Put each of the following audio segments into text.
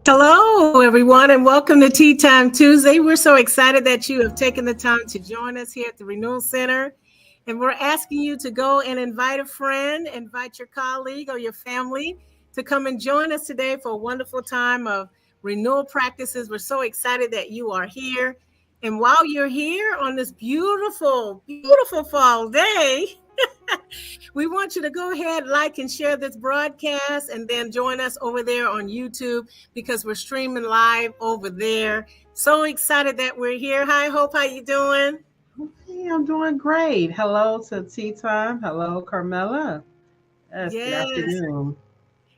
Hello, everyone, and welcome to Tea Time Tuesday. We're so excited that you have taken the time to join us here at the Renewal Center. And we're asking you to go and invite a friend, invite your colleague or your family to come and join us today for a wonderful time of renewal practices. We're so excited that you are here. And while you're here on this beautiful, beautiful fall day, we want you to go ahead, like and share this broadcast, and then join us over there on YouTube because we're streaming live over there. So excited that we're here. Hi, Hope. How you doing? Hey, I'm doing great. Hello to Tea Time. Hello, Carmela. Yes, good Yes. afternoon.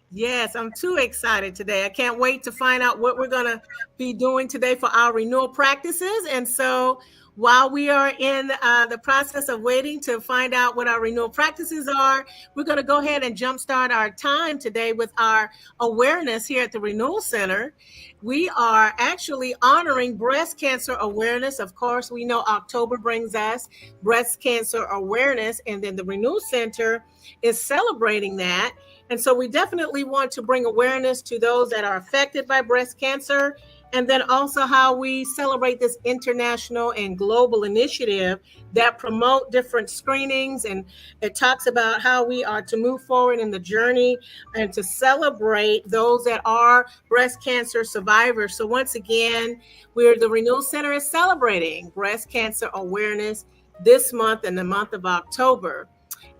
Yes, I'm too excited today. I can't wait to find out what we're going to be doing today for our renewal practices. And so, while we are in the process of waiting to find out what our renewal practices are, we're going to go ahead and jumpstart our time today with our awareness here at the Renewal Center. We are actually honoring breast cancer awareness. Of course, we know October brings us breast cancer awareness, and then the Renewal Center is celebrating that. And so we definitely want to bring awareness to those that are affected by breast cancer, and then also how we celebrate this international and global initiative that promote different screenings, and it talks about how we are to move forward in the journey and to celebrate those that are breast cancer survivors. So once again, the Renewal Center is celebrating breast cancer awareness this month, in the month of October.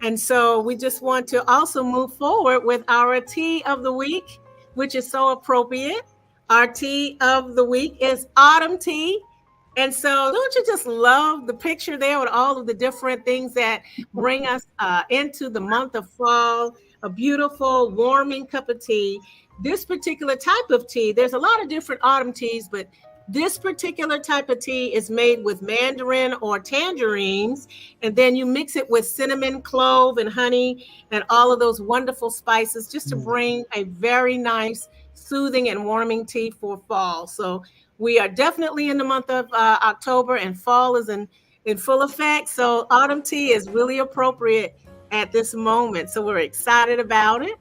And so we just want to also move forward with our tea of the week, which is so appropriate. Our tea of the week is autumn tea. And so don't you just love the picture there with all of the different things that bring us into the month of fall? A beautiful, warming cup of tea. This particular type of tea, there's a lot of different autumn teas, but this particular type of tea is made with mandarin or tangerines, and then you mix it with cinnamon, clove, and honey, and all of those wonderful spices just to Mm. bring a very nice, soothing, and warming tea for fall. So we are definitely in the month of October, and fall is in full effect. So autumn tea is really appropriate at this moment. So we're excited about it.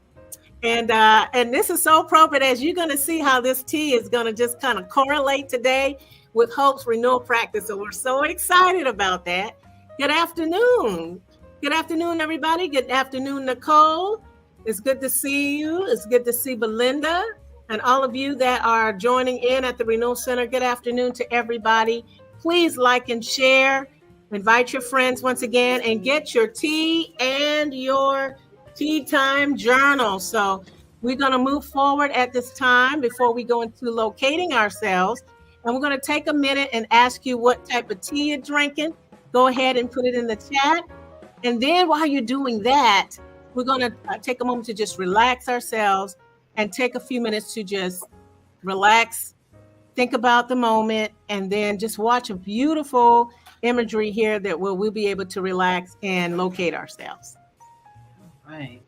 And this is so appropriate, as you're going to see how this tea is going to just kind of correlate today with Hope's renewal practice. So we're so excited about that. Good afternoon. Good afternoon, everybody. Good afternoon, Nicole. It's good to see you. It's good to see Belinda and all of you that are joining in at the Renewal Center. Good afternoon to everybody. Please like and share. Invite your friends once again and get your tea and your tea time journal. So we're going to move forward at this time before we go into locating ourselves. And we're going to take a minute and ask you what type of tea you're drinking. Go ahead and put it in the chat. And then while you're doing that, we're going to take a moment to just relax ourselves and take a few minutes to just relax, think about the moment, and then just watch a beautiful imagery here that we'll be able to relax and locate ourselves. Right.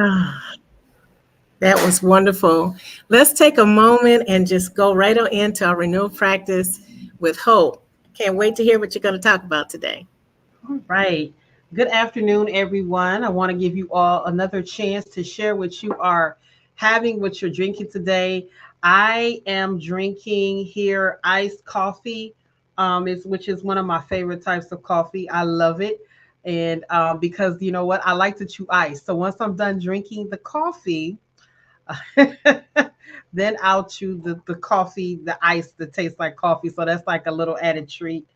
Ah, that was wonderful. Let's take a moment and just go right on into our renewal practice with Hope. Can't wait to hear what you're going to talk about today. All right. Good afternoon, everyone. I want to give you all another chance to share what you are having, what you're drinking today. I am drinking here iced coffee, which is one of my favorite types of coffee. I love it. And because you know what, I like to chew ice. So once I'm done drinking the coffee, then I'll chew the coffee, the ice that tastes like coffee. So that's like a little added treat.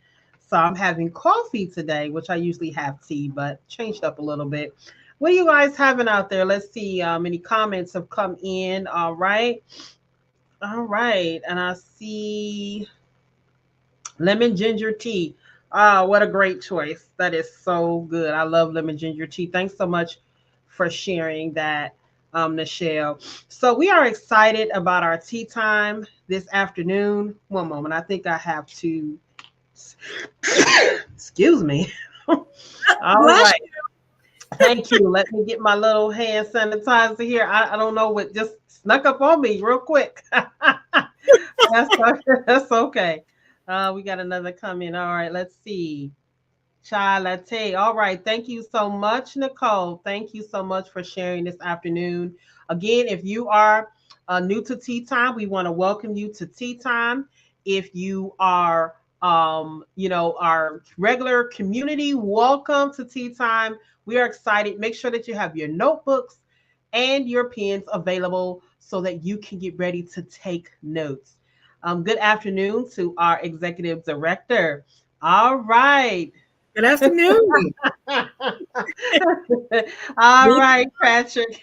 So I'm having coffee today, which I usually have tea, but changed up a little bit. What are you guys having out there? Let's see. Any comments have come in. All right. All right. And I see lemon ginger tea. Ah, what a great choice. That is so good. I love lemon ginger tea. Thanks so much for sharing that, Nichelle. So we are excited about our tea time this afternoon. One moment. I think I have to excuse me. All Bless right. Thank you. Let me get my little hand sanitizer here. I don't know what just snuck up on me real quick. that's, that's okay. We got another comment. All right, let's see. Chai latte. All right. Thank you so much, Nicole. Thank you so much for sharing this afternoon. Again, if you are new to Tea Time, we want to welcome you to Tea Time. If you are, our regular community, welcome to Tea Time. We are excited. Make sure that you have your notebooks and your pens available so that you can get ready to take notes. Good afternoon to our executive director. All right. Good afternoon. All right, Patrick.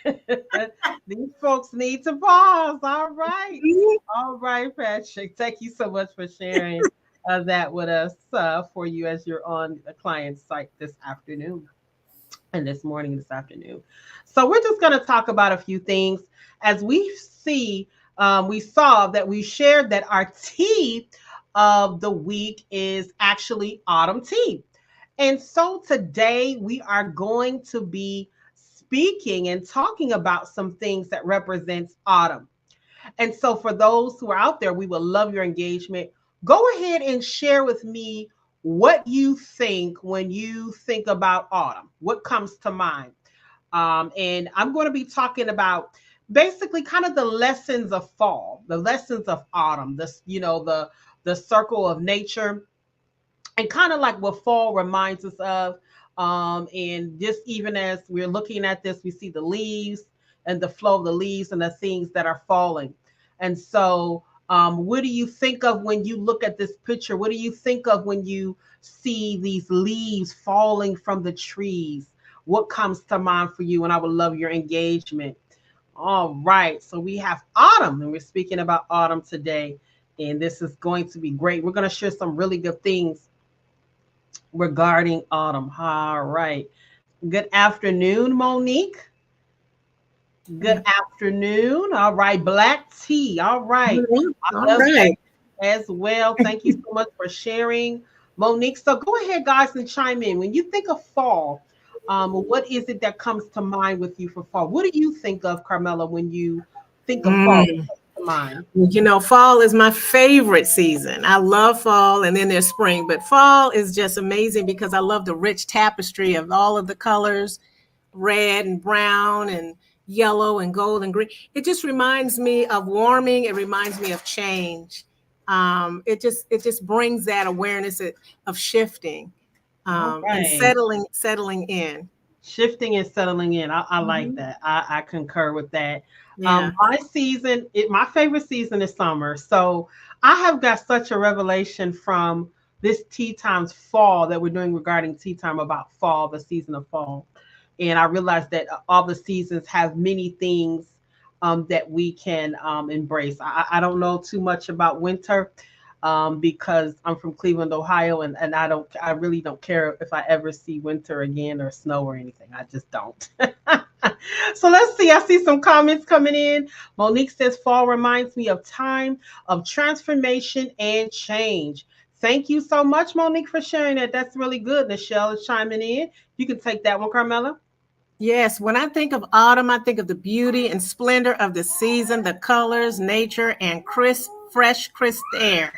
These folks need to pause. All right. All right, Patrick. Thank you so much for sharing that with us for you as you're on the client site this afternoon and this afternoon. So we're just going to talk about a few things as we saw that we shared that our tea of the week is actually autumn tea. And so today we are going to be speaking and talking about some things that represents autumn. And so for those who are out there, we will love your engagement. Go ahead and share with me what you think when you think about autumn. What comes to mind? And I'm going to be talking about basically kind of the lessons of fall, the lessons of autumn, the circle of nature, and kind of like what fall reminds us of. And just even as we're looking at this, we see the leaves and the flow of the leaves and the things that are falling. And so, what do you think of when you look at this picture? What do you think of when you see these leaves falling from the trees? What comes to mind for you? And I would love your engagement. All right. So we have autumn, and we're speaking about autumn today. And this is going to be great. We're going to share some really good things regarding autumn. All right. Good afternoon, Monique. Good afternoon. All right. Black tea. All right. I All love that right. as well. Thank you so much for sharing, Monique. So go ahead, guys, and chime in. When you think of fall, what is it that comes to mind with you for fall? What do you think of, Carmela, when you think of fall? What Mm. comes to mind? Fall is my favorite season. I love fall, and then there's spring, but fall is just amazing because I love the rich tapestry of all of the colors, red and brown and yellow and gold and green. It just reminds me of warming. It reminds me of change. It just brings that awareness of shifting All and right. settling in. Shifting and settling in. I like Mhm. that. I concur with that. Yeah. My favorite season is summer. So I have got such a revelation from this tea times fall that we're doing regarding tea time about fall, the season of fall. And I realized that all the seasons have many things that we can embrace. I don't know too much about winter because I'm from Cleveland, Ohio, and I really don't care if I ever see winter again or snow or anything. I just don't. So let's see. I see some comments coming in. Monique says fall reminds me of time of transformation and change. Thank you so much, Monique, for sharing that. That's really good. Nichelle is chiming in. You can take that one, Carmela. Yes, when I think of autumn, I think of the beauty and splendor of the season, the colors, nature, and crisp, fresh, crisp air.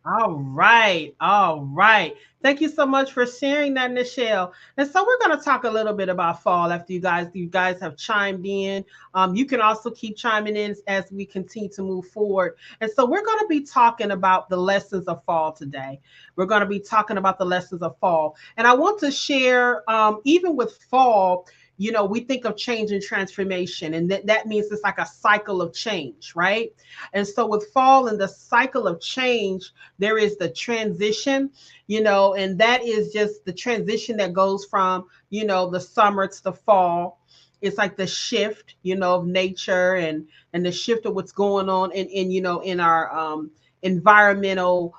All right. All right. Thank you so much for sharing that, Nichelle. And so we're going to talk a little bit about fall after you guys have chimed in. You can also keep chiming in as we continue to move forward. And so we're going to be talking about the lessons of fall today. We're going to be talking about the lessons of fall. And I want to share, even with fall, we think of change and transformation, and that means it's like a cycle of change, right? And so with fall and the cycle of change, there is the transition, and that is just the transition that goes from, the summer to the fall. It's like the shift, of nature and the shift of what's going on in our environmental,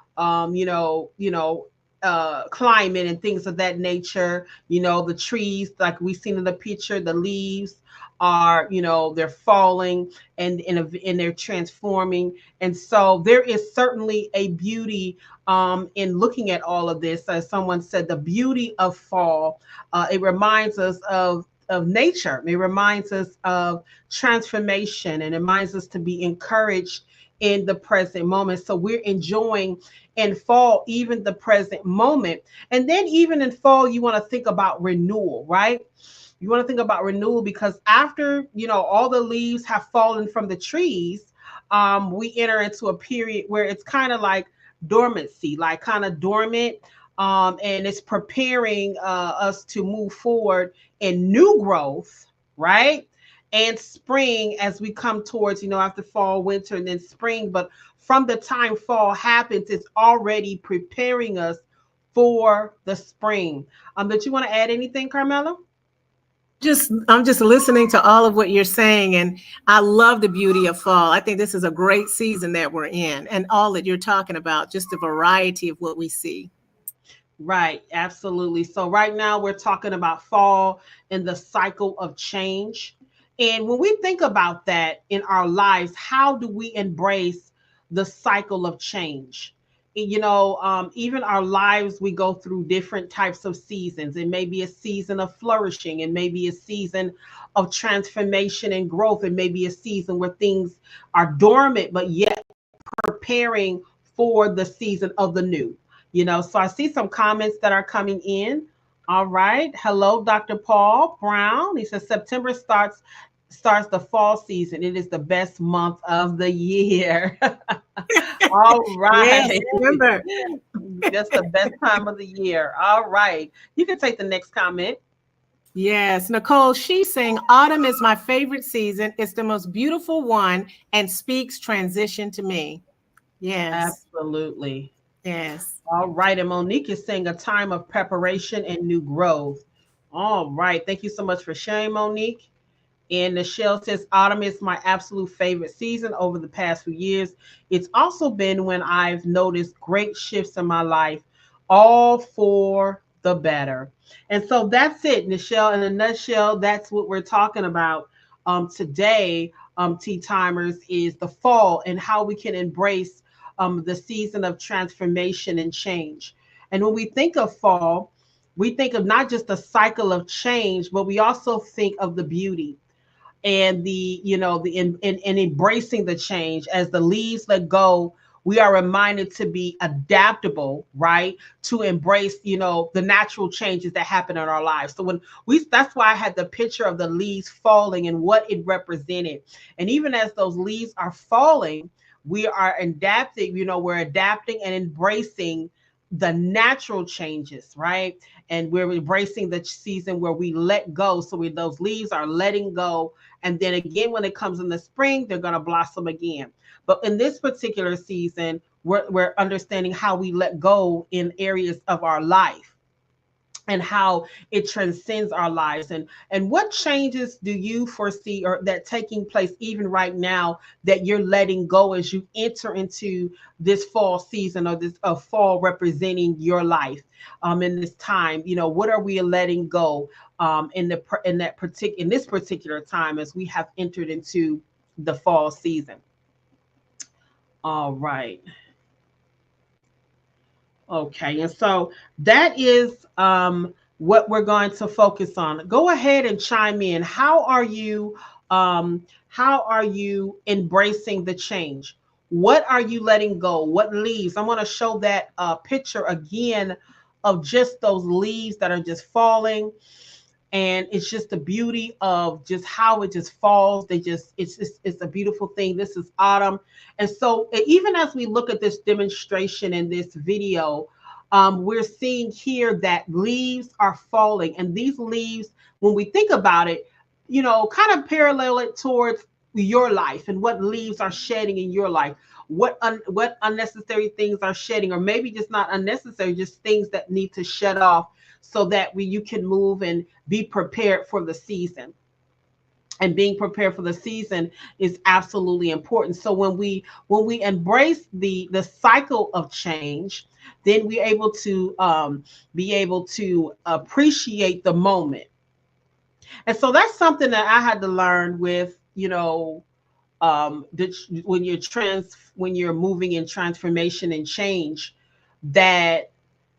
climate and things of that nature. The trees, like we've seen in the picture, the leaves are, they're falling and they're transforming. And so there is certainly a beauty in looking at all of this. As someone said, the beauty of fall, it reminds us of nature. It reminds us of transformation, and it reminds us to be encouraged in the present moment. So we're enjoying in fall, even the present moment. And then even in fall, you want to think about renewal, right? You want to think about renewal because after, all the leaves have fallen from the trees, we enter into a period where it's kind of like dormancy, like kind of dormant. And it's preparing us to move forward in new growth, right? And spring as we come towards, after fall, winter, and then spring. But from the time fall happens, it's already preparing us for the spring. Did you want to add anything, Carmela? I'm just listening to all of what you're saying, and I love the beauty of fall. I think this is a great season that we're in, and all that you're talking about, just the variety of what we see. Right, absolutely. So right now we're talking about fall and the cycle of change. And when we think about that in our lives, how do we embrace the cycle of change? Even our lives, we go through different types of seasons. It may be a season of flourishing, it may be a season of transformation and growth, it may be a season where things are dormant, but yet preparing for the season of the new. So I see some comments that are coming in. All right. Hello, Dr. Paul Brown. He says September starts the fall season. It is the best month of the year. All Yes, right. remember. That's the best time of the year. All right. You can take the next comment. Yes, Nicole, she's saying autumn is my favorite season. It's the most beautiful one and speaks transition to me. Yes, Absolutely. yes. All right. And Monique is saying a time of preparation and new growth. All right. Thank you so much for sharing, Monique. And Michelle says, autumn is my absolute favorite season over the past few years. It's also been when I've noticed great shifts in my life, all for the better. And so that's it, Michelle. In a nutshell, that's what we're talking about today, Tea Timers, is the fall and how we can embrace the season of transformation and change. And when we think of fall, we think of not just the cycle of change, but we also think of the beauty and and embracing the change. As the leaves let go, we are reminded to be adaptable, right? To embrace, the natural changes that happen in our lives. So that's why I had the picture of the leaves falling and what it represented. And even as those leaves are falling, we are adapting, we're adapting and embracing the natural changes, right? And we're embracing the season where we let go. So those leaves are letting go. And then again, when it comes in the spring, they're going to blossom again. But in this particular season, we're understanding how we let go in areas of our life and how it transcends our lives. And what changes do you foresee or that taking place even right now that you're letting go as you enter into this fall season, or this fall representing your life in this time? What are we letting go in this particular time as we have entered into the fall season? All right. Okay, and so that is what we're going to focus on. Go ahead and chime in. How are you embracing the change? What are you letting go? What leaves? I want to show that picture again of just those leaves that are just falling, and it's just the beauty of just how it just falls. It's a beautiful thing. This is autumn. And so even as we look at this demonstration in this video, we're seeing here that leaves are falling, and these leaves, when we think about it, kind of parallel it towards your life and what leaves are shedding in your life, what unnecessary things are shedding, or maybe just not unnecessary, just things that need to shed off, so that you can move and be prepared for the season. And being prepared for the season is absolutely important. So when we embrace the cycle of change, then we're able to appreciate the moment. And so that's something that I had to learn with, when you're moving in transformation and change, that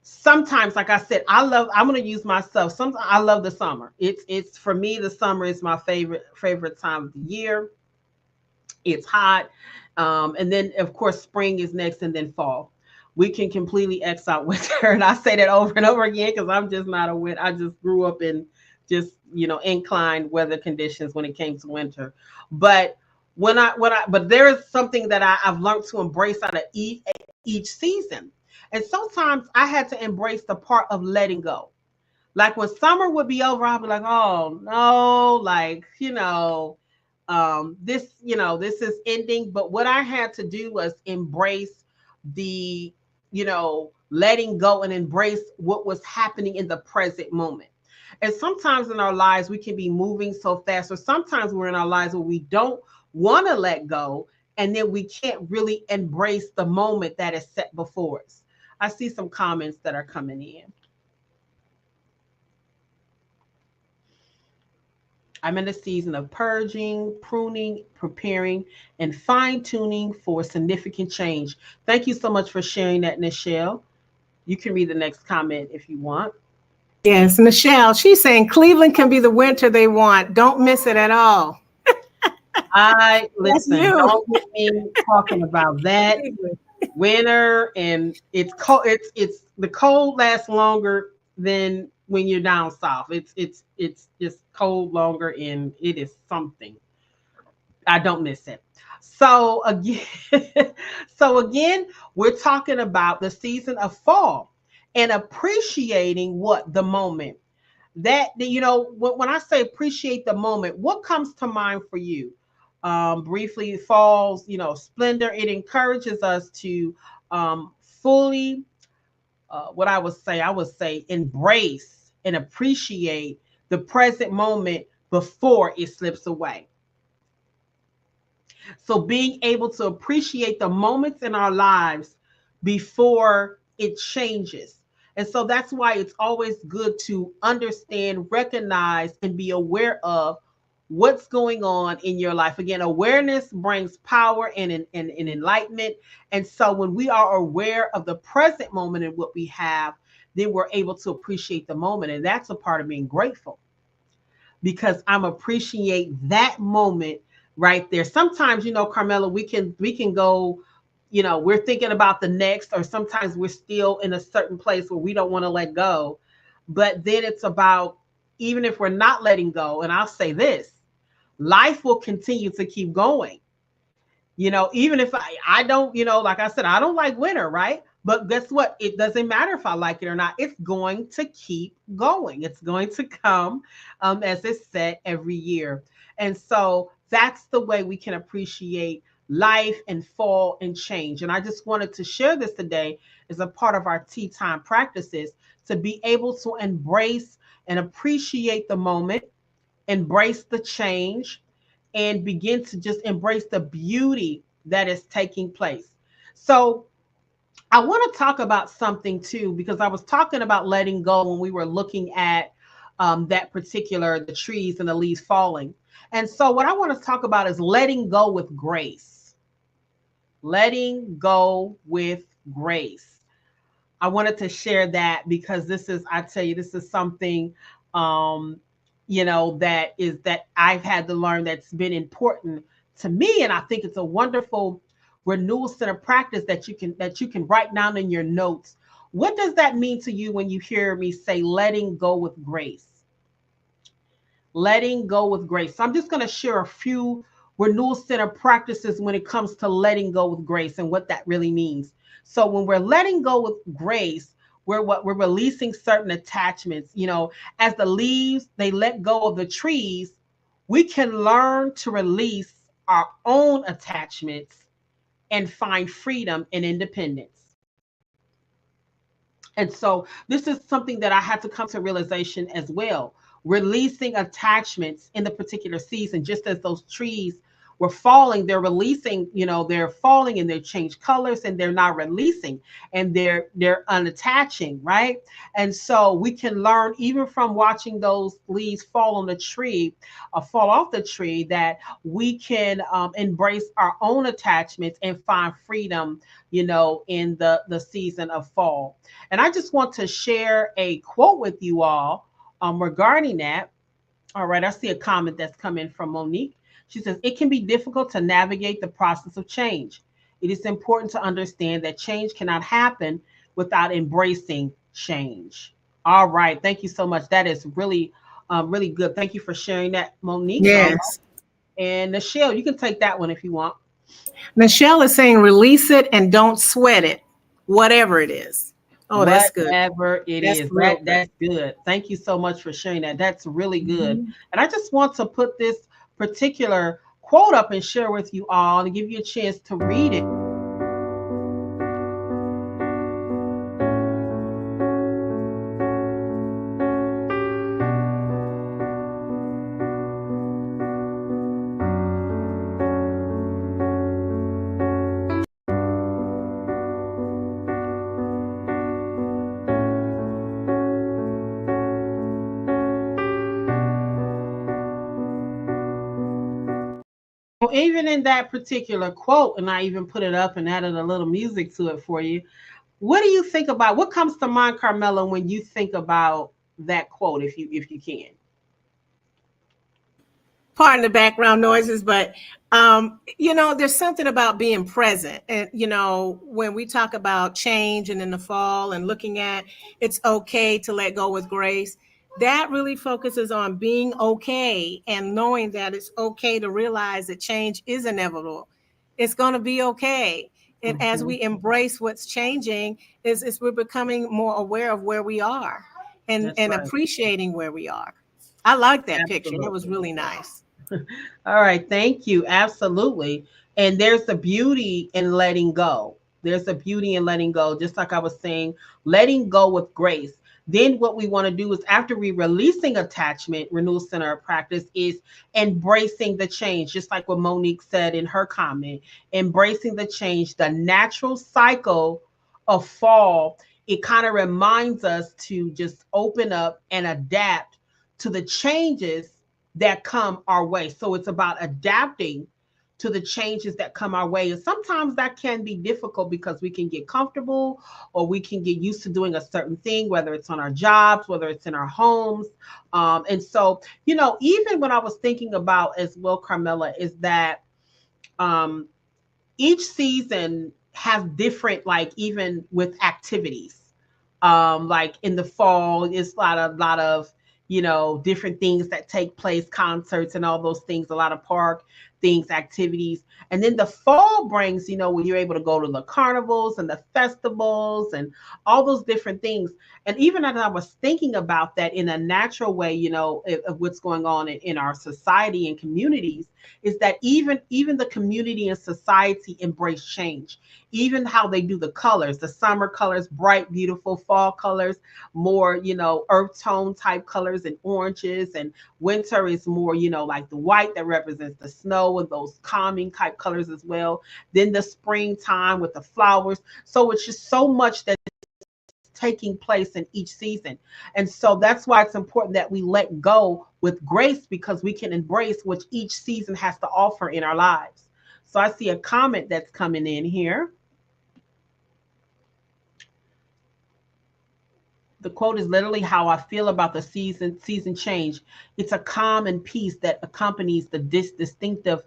sometimes, like I said, I'm going to use myself. Sometimes I love the summer. It's for me, the summer is my favorite time of the year. It's hot. And then of course, spring is next, and then fall. We can completely X out winter. And I say that over and over again, because I'm just not a winter. I just grew up in just, inclined weather conditions when it came to winter. But but there is something that I've learned to embrace out of each season. And sometimes I had to embrace the part of letting go. Like when summer would be over, I'd be like, oh no, like, this is ending. But what I had to do was embrace the, letting go and embrace what was happening in the present moment. And sometimes in our lives, we can be moving so fast, or sometimes we're in our lives where we don't want to let go, and then we can't really embrace the moment that is set before us. I see some comments that are coming in. I'm in a season of purging, pruning, preparing, and fine-tuning for significant change. Thank you so much for sharing that, Nichelle. You can read the next comment if you want. Yes, Michelle, she's saying Cleveland can be the winter they want. Don't miss it at all. Listen, don't get me talking about that. Winter, and it's cold. It's the cold lasts longer than when you're down south. It's just cold longer, and it is something. I don't miss it. So again, we're talking about the season of fall and appreciating what the moment. That when I say appreciate the moment, what comes to mind for you? Briefly, fall's splendor. It encourages us to fully, what I would say, embrace and appreciate the present moment before it slips away. So being able to appreciate the moments in our lives before it changes. And so that's why it's always good to understand, recognize, and be aware of what's going on in your life. Again, awareness brings power and enlightenment. And so when we are aware of the present moment and what we have, then we're able to appreciate the moment. And that's a part of being grateful, because I'm appreciate that moment right there. Sometimes, Carmela, we can go, we're thinking about the next, or sometimes we're still in a certain place where we don't want to let go. But then it's about, even if we're not letting go, and I'll say this, life will continue to keep going. Even if I don't, like I said, I don't like winter, right? But guess what? It doesn't matter if I like it or not. It's going to keep going. It's going to come, as it's said, every year. And so that's the way we can appreciate life and fall and change. And I just wanted to share this today as a part of our tea time practices, to be able to embrace and appreciate the moment, embrace the change, and begin to just embrace the beauty that is taking place. So I want to talk about something too, because I was talking about letting go when we were looking at that particular, the trees and the leaves falling. And so what I want to talk about is letting go with grace. Letting go with grace. I wanted to share that because this is, I tell you, this is something, um, that I've had to learn that's been important to me. And I think it's a wonderful renewal center practice that you can write down in your notes. What does that mean to you when you hear me say letting go with grace? Letting go with grace. So I'm just going to share a few renewal center practices when it comes to letting go with grace and what that really means. So when we're letting go with grace, we're releasing certain attachments. As the leaves they let go of the trees, we can learn to release our own attachments and find freedom and independence. And so this is something that I had to come to realization as well. Releasing attachments in the particular season, just as those trees were falling, they're releasing, they're falling and they change colors and they're not releasing and they're unattaching, right? And so we can learn even from watching those leaves fall on the tree, fall off the tree, that we can embrace our own attachments and find freedom, in the season of fall. And I just want to share a quote with you all regarding that. All right, I see a comment that's coming from Monique. She says, it can be difficult to navigate the process of change. It is important to understand that change cannot happen without embracing change. All right, thank you so much. That is really, really good. Thank you for sharing that, Monique. Yes. And Nichelle, you can take that one if you want. Michelle is saying release it and don't sweat it, whatever it is. Oh, that's good. Whatever it That's is, real good. that's good. Thank you so much for sharing that. That's really good. Mhm. And I just want to put this particular quote up and share with you all and give you a chance to read it. Even in that particular quote, and I even put it up and added a little music to it for you. What do you think about, what comes to mind, Carmela, when you think about that quote, if you can? Pardon the background noises, but there's something about being present. And when we talk about change and in the fall and looking at it's okay to let go with grace, that really focuses on being okay and knowing that it's okay to realize that change is inevitable. It's going to be okay. And as we embrace what's changing, is we're becoming more aware of where we are and That's right. appreciating where we are. I like that picture. That was Absolutely. really nice. All right, thank you. Absolutely. And there's a beauty in letting go. There's a beauty in letting go. Just like I was saying, letting go with grace. Then what we want to do is, after we releasing attachment, renewal center practice is embracing the change. Just like what Monique said in her comment, embracing the change, the natural cycle of fall. It kind of reminds us to just open up and adapt to the changes that come our way. So it's about adapting to the changes that come our way. And sometimes that can be difficult because we can get comfortable or we can get used to doing a certain thing, whether it's on our jobs, whether it's in our homes. And so, even when I was thinking about as well, Carmela, is that each season has different, like even with activities. Like in the fall, it's a lot of different things that take place, concerts and all those things, a lot of park things, activities. And then the fall brings, when you're able to go to the carnivals and the festivals and all those different things. And even as I was thinking about that in a natural way, of what's going on in our society and communities, is that even the community and society embrace change. Even how they do the colors, the summer colors, bright, beautiful fall colors, more, earth tone type colors and oranges. And winter is more, like the white that represents the snow and those calming type colors as well. Then the springtime with the flowers. So it's just so much that's taking place in each season. And so that's why it's important that we let go with grace, because we can embrace what each season has to offer in our lives. So I see a comment that's coming in here. The quote is literally how I feel about the season change. It's a calm and peace that accompanies the distinctive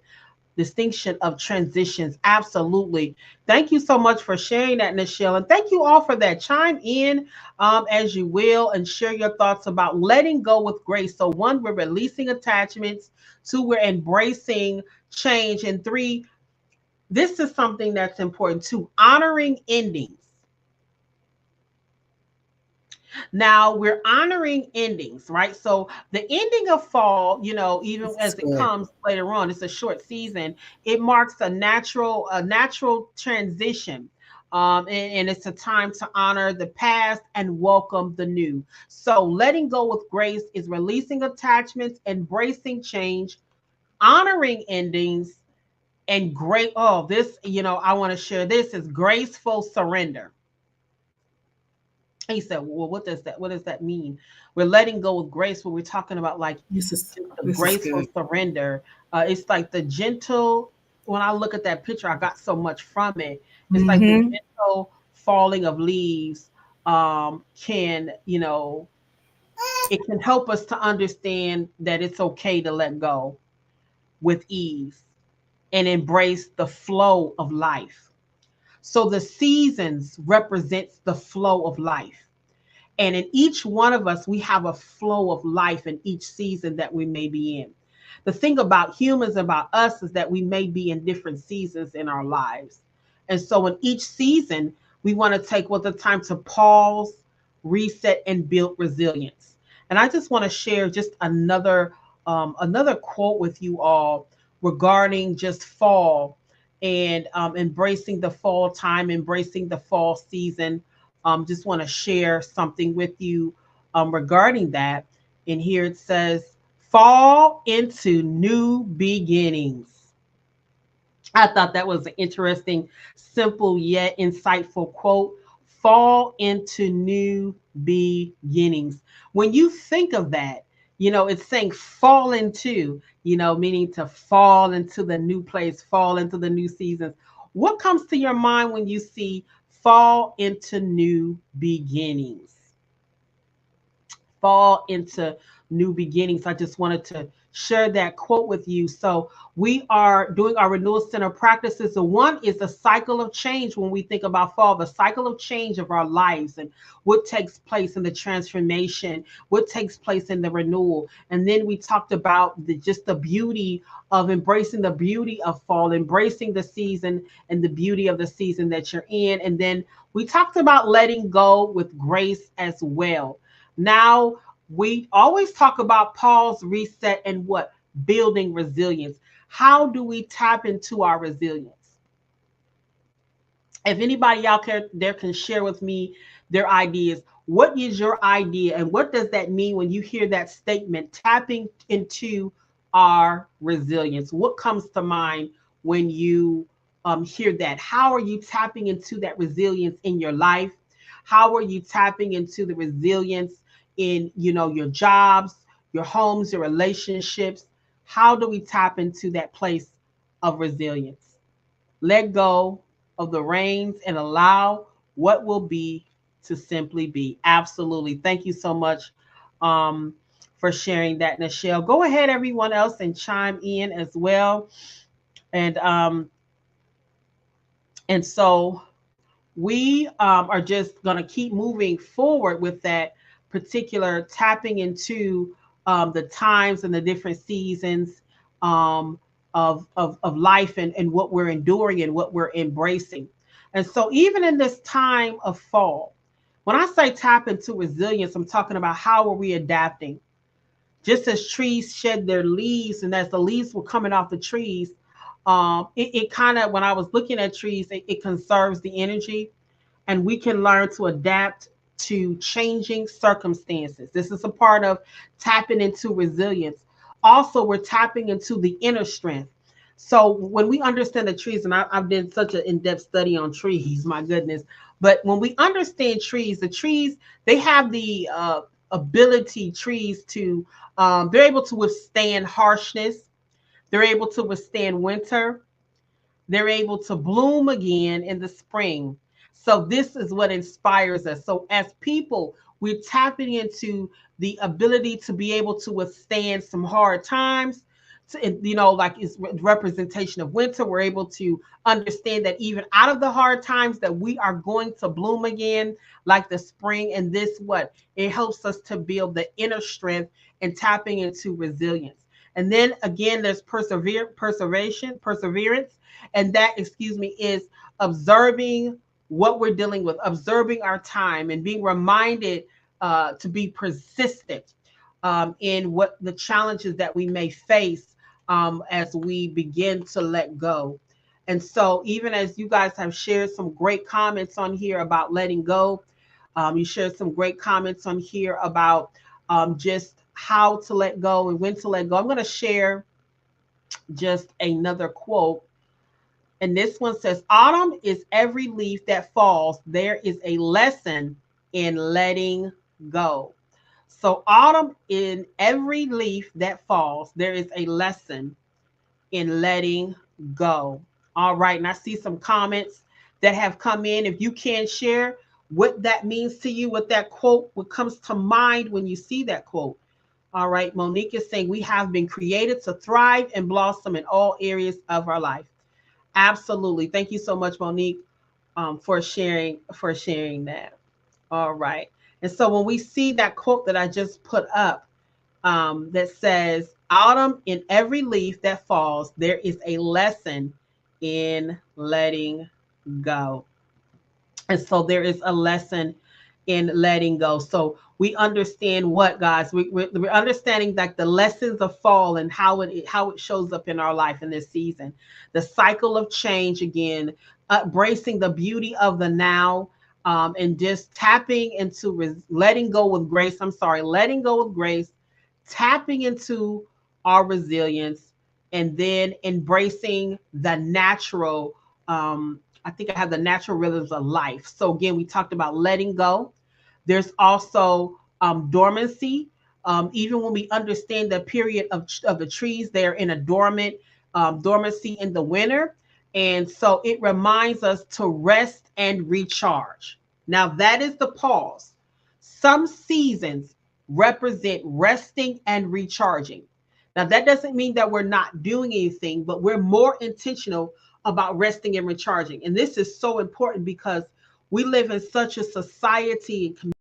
distinction of transitions. Absolutely. Thank you so much for sharing that, Nichelle. And thank you all for that. Chime in as you will and share your thoughts about letting go with grace. So, one, we're releasing attachments. Two, we're embracing change. And three, this is something that's important too, honoring endings. Now we're honoring endings, right? So the ending of fall, even This is as it good. comes later on, it's a short season. It marks a natural transition. And it's a time to honor the past and welcome the new. So letting go with grace is releasing attachments, embracing change, honoring endings, and great. Oh, this, I want to share this is graceful surrender. He said, well, what does that mean? We're letting go with grace when we're talking about like This is just the this is graceful good. surrender. It's like the gentle, when I look at that picture, I got so much from it. It's like the Mm-hmm. gentle falling of leaves can, it can help us to understand that it's okay to let go with ease and embrace the flow of life. So the seasons represents the flow of life. And in each one of us, we have a flow of life in each season that we may be in. The thing about humans, about us, is that we may be in different seasons in our lives. And so in each season, we want to take the time to pause, reset, and build resilience. And I just want to share just another quote with you all regarding just fall and embracing the fall time, embracing the fall season. Just want to share something with you regarding that. And here it says, fall into new beginnings. I thought that was an interesting, simple yet insightful quote. Fall into new beginnings. When you think of that, it's saying fall into, meaning to fall into the new place, fall into the new seasons. What comes to your mind when you see fall into new beginnings? Fall into new beginnings. I just wanted to share that quote with you. So we are doing our renewal center practices. The one is the cycle of change. When we think about fall, the cycle of change of our lives and what takes place in the transformation, what takes place in the renewal. And then we talked about just the beauty of embracing the beauty of fall, embracing the season and the beauty of the season that you're in. And then we talked about letting go with grace as well. Now, we always talk about pause, reset, and what? Building resilience. How do we tap into our resilience? If anybody out there can share with me their ideas, what is your idea and what does that mean when you hear that statement, tapping into our resilience? What comes to mind when you hear that? How are you tapping into that resilience in your life? How are you tapping into the resilience in your jobs, your homes, your relationships? How do we tap into that place of resilience? Let go of the reins and allow what will be to simply be. Absolutely. Thank you so much um, for sharing that, Nichelle. Go ahead, everyone else, and chime in as well. And so we are just going to keep moving forward with that particular tapping into the times and the different seasons um, of life and what we're enduring and what we're embracing. And so, even in this time of fall, when I say tap into resilience, I'm talking about how are we adapting? Just as trees shed their leaves, and as the leaves were coming off the trees, it kind of, when I was looking at trees, it conserves the energy and we can learn to adapt to changing circumstances. This is a part of tapping into resilience. Also, we're tapping into the inner strength. So when we understand the trees, and I've done such an in-depth study on trees, my goodness. But when we understand trees, the trees, they have the ability, trees to, they're able to withstand harshness. They're able to withstand winter. They're able to bloom again in the spring. So this is what inspires us. So as people, We're tapping into the ability to be able to withstand some hard times. You know, like it's representation of winter. We're able to understand that even out of the hard times that we are going to bloom again, like the spring. And this, what it helps us to build the inner strength and tapping into resilience. And then again, there's perseverance, and that, is observing what we're dealing with, observing our time, and being reminded to be persistent in what the challenges that we may face as we begin to let go. And so, even as you guys have shared some great comments on here about letting go, you shared some great comments on here about just how to let go and when to let go. I'm going to share just another quote. And this one says, autumn is every leaf that falls. There is a lesson in letting go. So autumn, in every leaf that falls, there is a lesson in letting go. All right. And I see some comments that have come in. If you can share what that means to you, what that quote, what comes to mind when you see that quote. All right. Monique is saying we have been created to thrive and blossom in all areas of our life. Absolutely. Thank you so much, Monique, for sharing that. All right. And so when we see that quote that I just put up that says, autumn, in every leaf that falls, there is a lesson in letting go. And so there is a lesson in letting go. So we understand what, guys, we're understanding that the lessons of fall and how it shows up in our life in this season, the cycle of change again, embracing the beauty of the now, and just tapping into letting go with grace. Letting go with grace, tapping into our resilience, and then embracing the natural. I think I have the natural rhythms of life. So again, we talked about letting go. There's also dormancy. Even when we understand the period of the trees, they're in a dormancy in the winter. And so it reminds us to rest and recharge. Now that is the pause. Some seasons represent resting and recharging. Now that doesn't mean that we're not doing anything, but we're more intentional about resting and recharging. And this is so important because we live in such a society and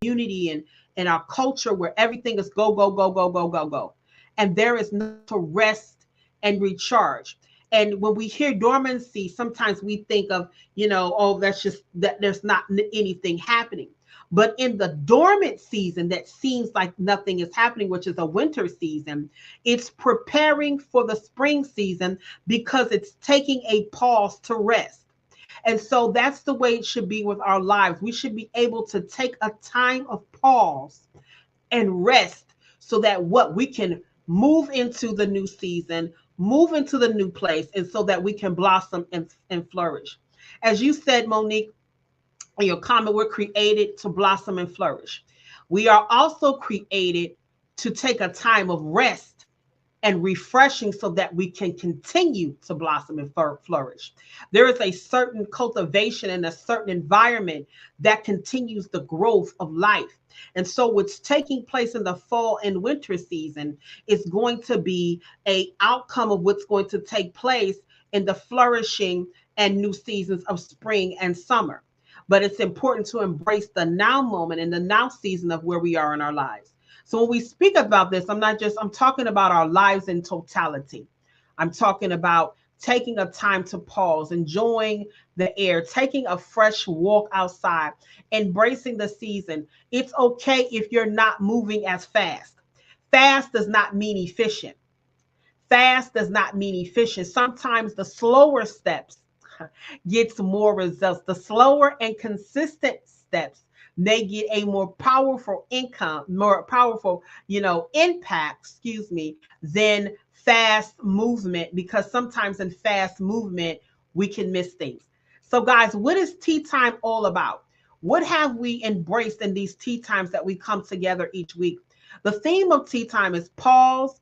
community and our culture where everything is go, go, go, go, go, go, go. And there is no to rest and recharge. And when we hear dormancy, sometimes we think of, oh, that's just that there's not anything happening. But in the dormant season that seems like nothing is happening, which is a winter season, it's preparing for the spring season because it's taking a pause to rest. And so that's the way it should be with our lives. We should be able to take a time of pause and rest so that we can move into the new season, move into the new place, and so that we can blossom and flourish. As you said, Monique, in your comment, we're created to blossom and flourish. We are also created to take a time of rest and refreshing so that we can continue to blossom and flourish. There is a certain cultivation and a certain environment that continues the growth of life. And so what's taking place in the fall and winter season is going to be an outcome of what's going to take place in the flourishing and new seasons of spring and summer. But it's important to embrace the now moment and the now season of where we are in our lives. So when we speak about this, I'm talking about our lives in totality. I'm talking about taking a time to pause, enjoying the air, taking a fresh walk outside, embracing the season. It's okay if you're not moving as fast. Fast does not mean efficient. Fast does not mean efficient. Sometimes the slower steps gets more results. The slower and consistent steps, they get a more powerful impact, than fast movement, because sometimes in fast movement, we can miss things. So guys, what is tea time all about? What have we embraced in these tea times that we come together each week? The theme of tea time is pause,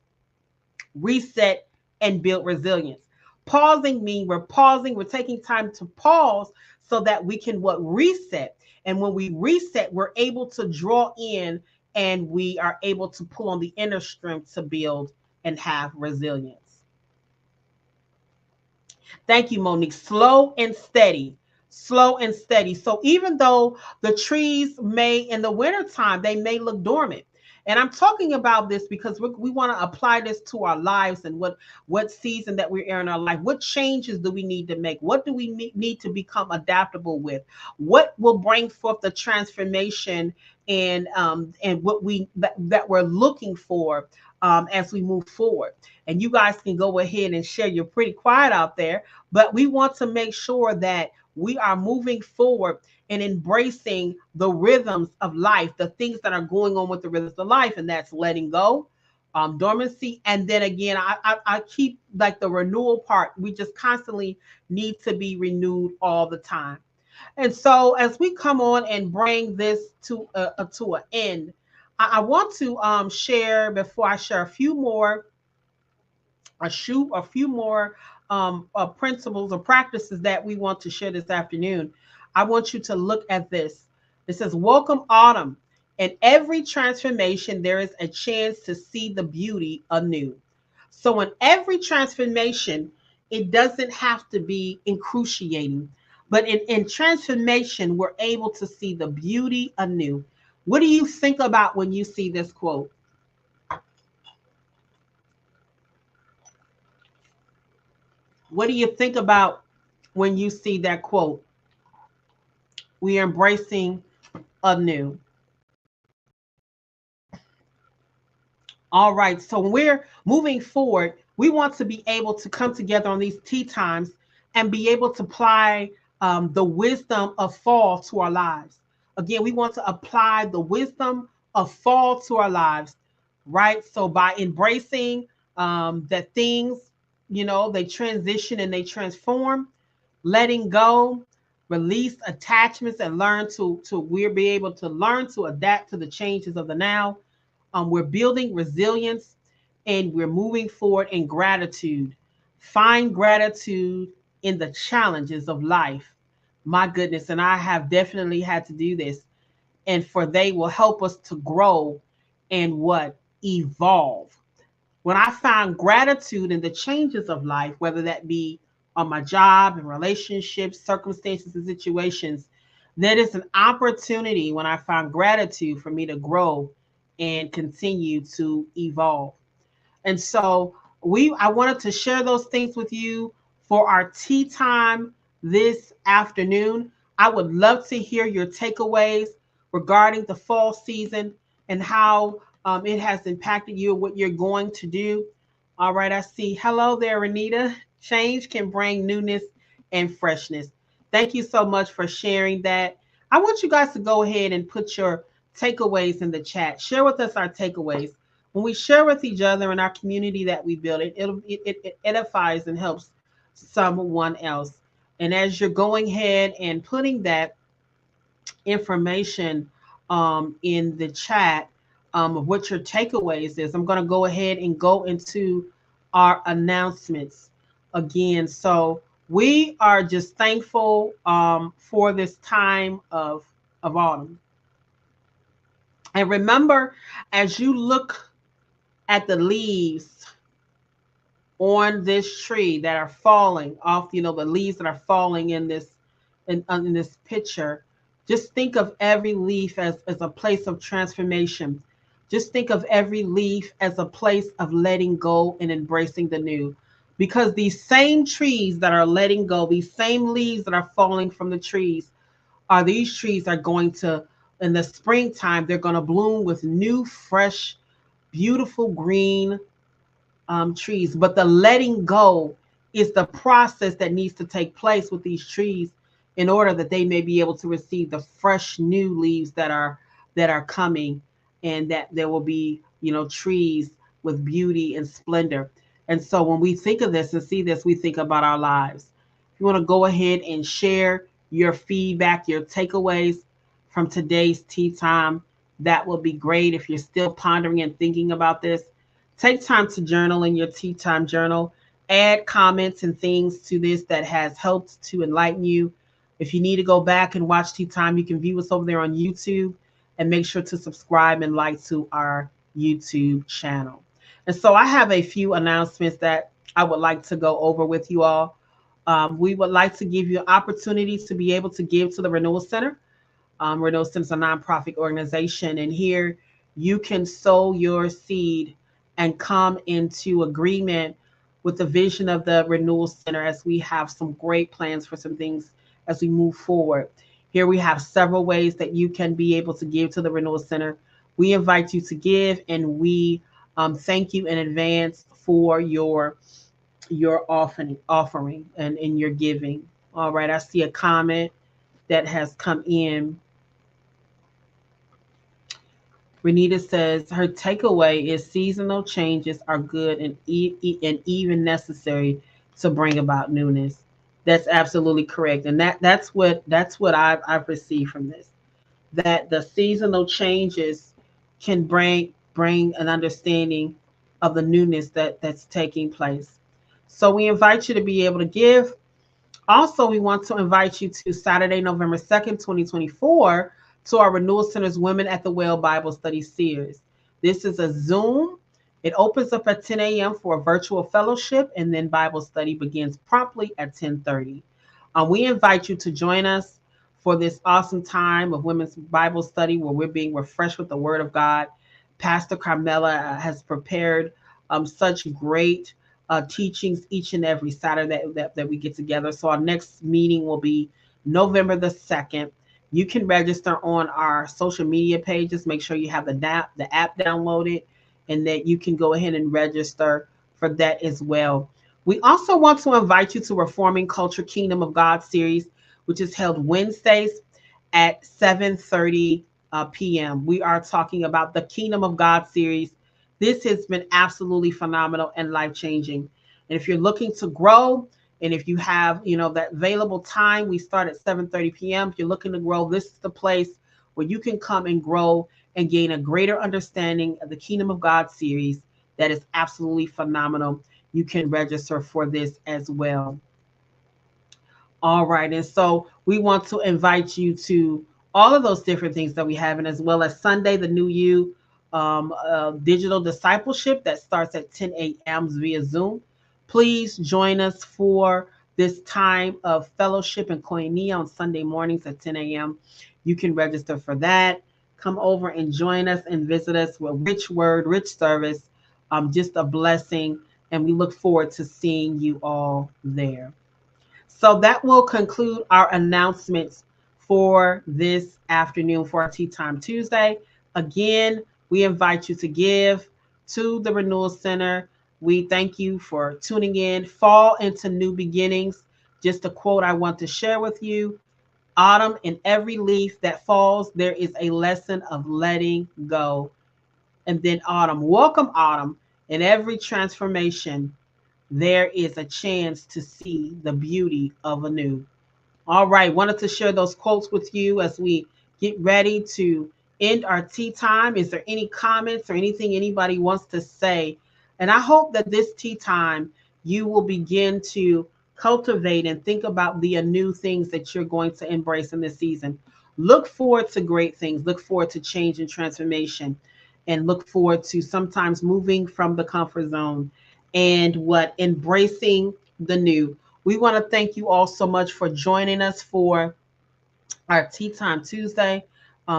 reset, and build resilience. Pausing means we're pausing, we're taking time to pause so that we can reset. And when we reset, we're able to draw in and we are able to pull on the inner strength to build and have resilience. Thank you, Monique. Slow and steady. Slow and steady. So even though the trees may, in the wintertime, they may look dormant. And I'm talking about this because we want to apply this to our lives and what season that we're in our life. What changes do we need to make? What do we need to become adaptable with? What will bring forth the transformation and what that we're looking for as we move forward? And you guys can go ahead and share. You're pretty quiet out there, but we want to make sure that we are moving forward and embracing the rhythms of life, the things that are going on with the rhythms of life, and that's letting go, dormancy, and then again, I keep like the renewal part. We just constantly need to be renewed all the time. And so, as we come on and bring this to an end, I want to share before I share a few more principles or practices that we want to share this afternoon. I want you to look at this. It says, welcome autumn. In every transformation, there is a chance to see the beauty anew. So in every transformation, it doesn't have to be excruciating, but in transformation, we're able to see the beauty anew. What do you think about when you see this quote? What do you think about when you see that quote? We are embracing anew. All right. So when we're moving forward, we want to be able to come together on these tea times and be able to apply the wisdom of fall to our lives. Again, we want to apply the wisdom of fall to our lives, right? So by embracing that things, they transition and they transform, letting go, release attachments, and learn to we'll be able to learn to adapt to the changes of the now. We're building resilience and we're moving forward in gratitude. Find gratitude in the challenges of life. My goodness, and I have definitely had to do this. And for they will help us to grow and evolve. When I find gratitude in the changes of life, whether that be on my job and relationships, circumstances, and situations, that is an opportunity when I find gratitude for me to grow and continue to evolve. And so I wanted to share those things with you for our tea time this afternoon. I would love to hear your takeaways regarding the fall season and how it has impacted you, what you're going to do. All right, I see. Hello there, Renita. Change can bring newness and freshness. Thank you so much for sharing that. I want you guys to go ahead and put your takeaways in the chat. Share with us our takeaways. When we share with each other in our community that we build, it edifies and helps someone else. And as you're going ahead and putting that information in the chat of what your takeaways is, I'm going to go ahead and go into our announcements again. So we are just thankful for this time of autumn. And remember, as you look at the leaves on this tree that are falling off, the leaves that are falling in this picture, just think of every leaf as a place of transformation. Just think of every leaf as a place of letting go and embracing the new. Because these same trees that are letting go, these same leaves that are falling from the trees, these trees are going to, in the springtime, they're going to bloom with new, fresh, beautiful green trees. But the letting go is the process that needs to take place with these trees in order that they may be able to receive the fresh new leaves that are coming, and that there will be, trees with beauty and splendor. And so when we think of this and see this, we think about our lives. If you want to go ahead and share your feedback, your takeaways from today's tea time, that will be great. If you're still pondering and thinking about this, take time to journal in your tea time journal add comments and things to this that has helped to enlighten you. If you need to go back and watch Tea Time, you can view us over there on YouTube, and make sure to subscribe and like to our YouTube channel. And so I have a few announcements that I would like to go over with you all. We would like to give you an opportunity to be able to give to the Renewal Center. Renewal Center is a nonprofit organization, and here you can sow your seed and come into agreement with the vision of the Renewal Center, as we have some great plans for some things as we move forward. Here we have several ways that you can be able to give to the Renewal Center. We invite you to give, and we thank you in advance for your offering and in your giving. All right, I see a comment that has come in. Renita says her takeaway is seasonal changes are good and even necessary to bring about newness. That's absolutely correct, and that's what I've received from this. That the seasonal changes can bring an understanding of the newness that's taking place. So we invite you to be able to give. Also, we want to invite you to Saturday, November 2nd, 2024, to our Renewal Center's Women at the Well Bible Study Series. This is a Zoom. It opens up at 10 a.m. for a virtual fellowship, and then Bible study begins promptly at 10:30. We invite you to join us for this awesome time of women's Bible study, where we're being refreshed with the Word of God. Pastor Carmela has prepared such great teachings each and every Saturday that we get together. So our next meeting will be November the 2nd. You can register on our social media pages. Make sure you have the app downloaded, and that you can go ahead and register for that as well. We also want to invite you to Reforming Culture Kingdom of God series, which is held Wednesdays at 7:30 p.m. We are talking about the Kingdom of God series. This has been absolutely phenomenal and life-changing. And if you're looking to grow, and if you have, that available time, we start at 7:30 p.m. If you're looking to grow, this is the place where you can come and grow and gain a greater understanding of the Kingdom of God series. That is absolutely phenomenal. You can register for this as well. All right. And so we want to invite you to all of those different things that we have, and as well as Sunday, the New You digital discipleship that starts at 10 a.m. via Zoom. Please join us for this time of fellowship and koinonia on Sunday mornings at 10 a.m. You can register for that. Come over and join us and visit us with rich word, rich service, just a blessing. And we look forward to seeing you all there. So that will conclude our announcements for this afternoon for our Tea Time Tuesday. Again, we invite you to give to the Renewal Center. We thank you for tuning in. Fall into new beginnings. Just a quote I want to share with you. Autumn, in every leaf that falls, there is a lesson of letting go. And then autumn, welcome autumn. In every transformation, there is a chance to see the beauty of a new. All right, wanted to share those quotes with you as we get ready to end our tea time. Is there any comments or anything anybody wants to say? And I hope that this tea time, you will begin to cultivate and think about the new things that you're going to embrace in this season. Look forward to great things. Look forward to change and transformation, and look forward to sometimes moving from the comfort zone and embracing the new. We want to thank you all so much for joining us for our Tea Time Tuesday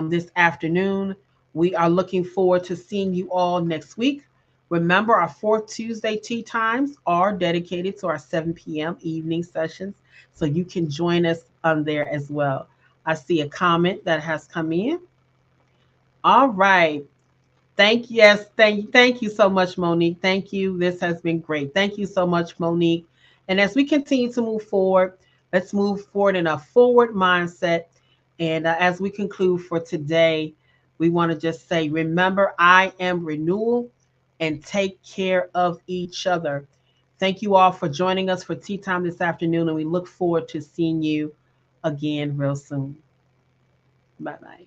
this afternoon. We are looking forward to seeing you all next week. Remember, our fourth Tuesday tea times are dedicated to our 7 p.m. evening sessions, so you can join us on there as well. I see a comment that has come in. All right. Thank you so much, Monique. Thank you. This has been great. Thank you so much, Monique. And as we continue to move forward, let's move forward in a forward mindset. And as we conclude for today, we want to just say, remember, I am renewal, and take care of each other. Thank you all for joining us for tea time this afternoon, and we look forward to seeing you again real soon. Bye-bye.